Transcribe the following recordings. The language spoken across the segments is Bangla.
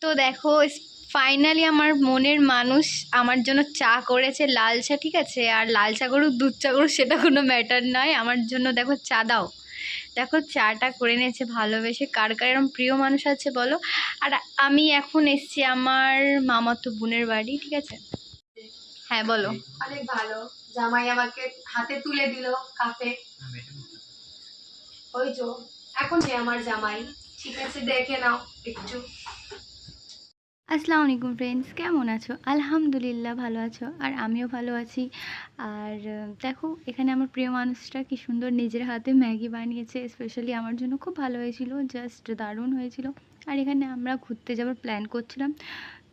তো দেখো, ফাইনালি আমার মনের মানুষ আমার জন্য চা করেছে, লাল চা। ঠিক আছে, আর লাল চা করুক দুধ চা করুক সেটা কোনো ম্যাটার নয়, আমার জন্য দেখো চা দাও। দেখো চাটা করে নিয়েছে ভালোবেসে। কার কার এরকম প্রিয় মানুষ আছে বলো। আর আমি এখন এসছি আমার মামাতো বোনের বাড়ি। ঠিক আছে, হ্যাঁ বলো। অনেক ভালো, জামাই আমাকে হাতে তুলে দিল কাপে। ওই তো এখন যে আমার জামাই, ঠিক আছে দেখে নাও একটু। আসসালামু আলাইকুম ফ্রেন্ডস, কেমন আছো? আলহামদুলিল্লাহ ভালো আছো, আর আমিও ভালো আছি। আর দেখো এখানে আমার প্রিয় মানুষটা কি সুন্দর নিজের হাতে ম্যাগি বানিয়েছে, স্পেশালি আমার জন্য। খুব ভালো হয়েছিল, জাস্ট দারুণ হয়েছিল। আর এখানে আমরা ঘুরতে যাওয়ার প্ল্যান করছিলাম,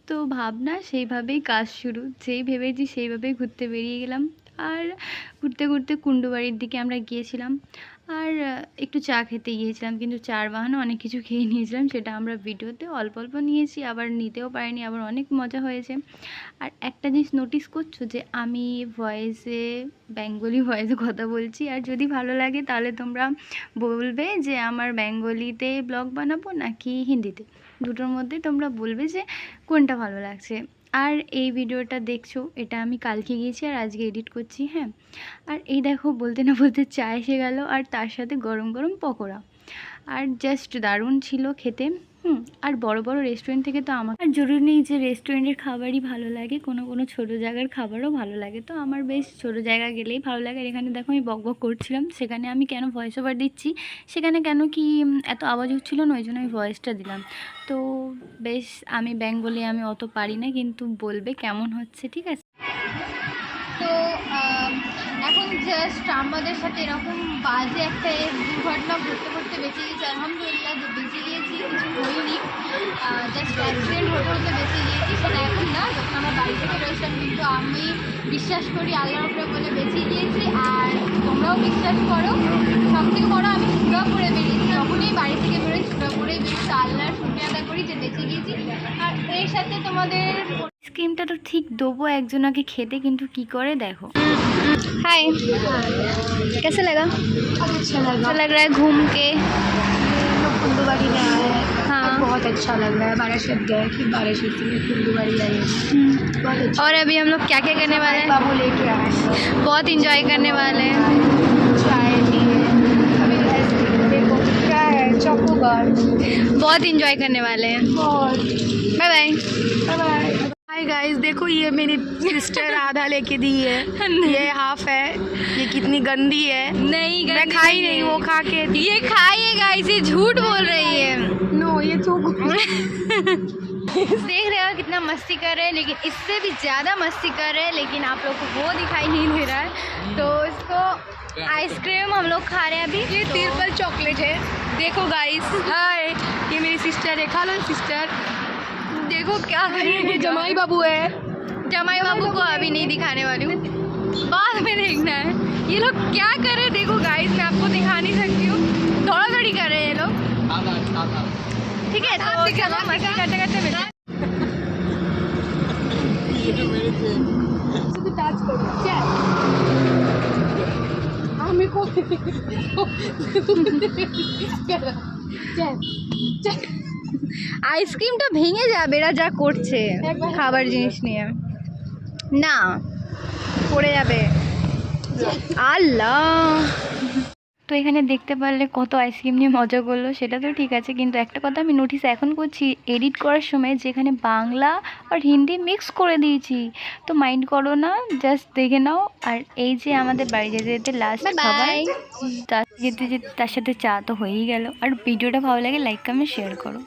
তো ভাবনা সেইভাবেই কাজ শুরু। যেই ভেবেছি সেইভাবেই ঘুরতে বেরিয়ে গেলাম। আর ঘুরতে ঘুরতে কুণ্ডুবাড়ির দিকে আমরা গিয়েছিলাম। আর একটু চা খেতে গিয়েছিলাম, কিন্তু চার বাহানে অনেক কিছু খেয়ে নিয়েছিলাম, সেটা আমরা ভিডিওতে অল্প অল্প নিয়েছি, আবার নিতেও পারিনি, আবার অনেক মজা হয়েছে। আর একটা জিনিস নোটিস করছো যে আমি বেঙ্গলি ভয়েসে কথা বলছি। আর যদি ভালো লাগে তাহলে তোমরা বলবে যে আমার বেঙ্গলিতে ব্লগ বানাবো নাকি হিন্দিতে, দুটোর মধ্যে তোমরা বলবে যে কোনটা ভালো লাগছে। আর এই ভিডিওটা দেখছো, এটা আমি কালকে গিয়েছি আর আজকে এডিট করছি। হ্যাঁ, আর এই দেখো বলতে না বলতে চা এসে গেল, আর তার সাথে গরম গরম পকোড়া। আর জাস্ট দারুণ ছিল খেতে। আর বড় বড় রেস্টুরেন্ট থেকে তো আমার আর জরুরি নেই যে রেস্টুরেন্টের খাবারই ভালো লাগে, কোনো কোনো ছোটো জায়গার খাবারও ভালো লাগে। তো আমার বেশ ছোটো জায়গা গেলেই ভালো লাগে। আর এখানে দেখো আমি বকবক করছিলাম, সেখানে আমি কেন ভয়েস ওভার দিচ্ছি, সেখানে কেন কি এত আওয়াজ হচ্ছিলো না, ওই জন্য আমি ভয়েসটা দিলাম। তো বেশ, আমি বেঙ্গলি আমি অত পারি না, কিন্তু বলবে কেমন হচ্ছে। ঠিক আছে, তো এখন জাস্ট আমাদের সাথে এরকম বাজে একটা দুর্ঘটনা ঘটতে ঘটতে বেঁচে গিয়েছি। আলহামদুলিল্লাহ যে বেঁচে গিয়েছি, কিছু হয়নি, জাস্ট অ্যাক্সিডেন্ট হতে হতে বেঁচে গিয়েছি। সেটা এখন না, যখন আমরা বাড়ি থেকে বেরোছিলাম। কিন্তু আমি বিশ্বাস করি আল্লাহর উপরে বলে বেঁচে গিয়েছি, আর তোমরাও বিশ্বাস করো। সব থেকে বড়ো, আমি সুরা পরে বেরিয়েছি, যখনই বাড়ি থেকে বেরোই সুরা পরেই বেরিয়েছি। আল্লাহর শুকরিয়া আদায় করি যে বেঁচে গিয়েছি। আর এর সাথে তোমাদের আইসক্রিমটা তো ঠিক দেবো একজনকে খেতে, কিন্তু কি করে দেখো। हाय, कैसा लगा? अच्छा अच्छा लग रहा है घूम के? लोग कुंडुबाड़ी में आए हैं। हाँ, बहुत अच्छा लग रहा है। बाराशत गए, फिर बाराशत से कुंडुबाड़ी आए। बहुत अच्छा। और अभी हम लोग क्या क्या करने वाले हैं? बाबू लेके आए हैं। बहुत इंजॉय करने वाले हैं। चाय पिए, अभी आइसक्रीम देखो क्या है, चॉकोबार। बहुत इंजॉय करने वाले हैं। बहुत। Bye bye. Bye bye. Hi guys, देखो ये मेरी सिस्टर आधा लेके दी है, ये हाफ है। ये कितनी गंदी है। नहीं, मैं खाई नहीं, वो खा के ये खाइएगा, इसे झूठ बोल रही है। नो, ये तो देख रहे हो कितना मस्ती कर रहे हैं, लेकिन इससे भी ज़्यादा मस्ती कर रहे हैं, लेकिन आप लोग को वो दिखाई नहीं दे रहा है। तो इसको आइसक्रीम हम लोग खा रहे हैं अभी। ये तिरपल चॉकलेट है, देखो गाइस। हाय, ये मेरी सिस्टर है, खा लो सिस्टर। देखो क्या ये जमाई बाबू है। जमाई बाबू को अभी नहीं दिखाने वाली हूँ, बाद में देखना है। ये लोग क्या कर रहे हैं देखो गाइस, मैं आपको दिखा नहीं सकती हूँ। दौड़ा दौड़ी कर रहे हैं ये लोग। ठीक है, तो चलो मस्ती करते करते मिलते हैं। শুধু টাচ করো, চ্যাট আমি কো চ্যাট আইসক্রিমটা ভেঙে যাবে, এরা যা করছে খাবার জিনিস নিয়ে। না, পড়ে যাবে। আল্লাহ, তো এখানে দেখতে পারলে কত আইসক্রিম নিয়ে মজা করলো, সেটা তো ঠিক আছে। কিন্তু একটা কথা আমি নোটিস এখন করছি এডিট করার সময়, যেখানে বাংলা আর হিন্দি মিক্স করে দিয়েছি। তো মাইন্ড করো না, জাস্ট দেখে নাও। আর এই যে আমাদের বাড়ি যেতে যেতে লাস্ট খাবার, তার যেতে যেতে তার সাথে চা তো হয়েই গেল। আর ভিডিওটা ভালো লাগে লাইক কমেন্ট শেয়ার করো।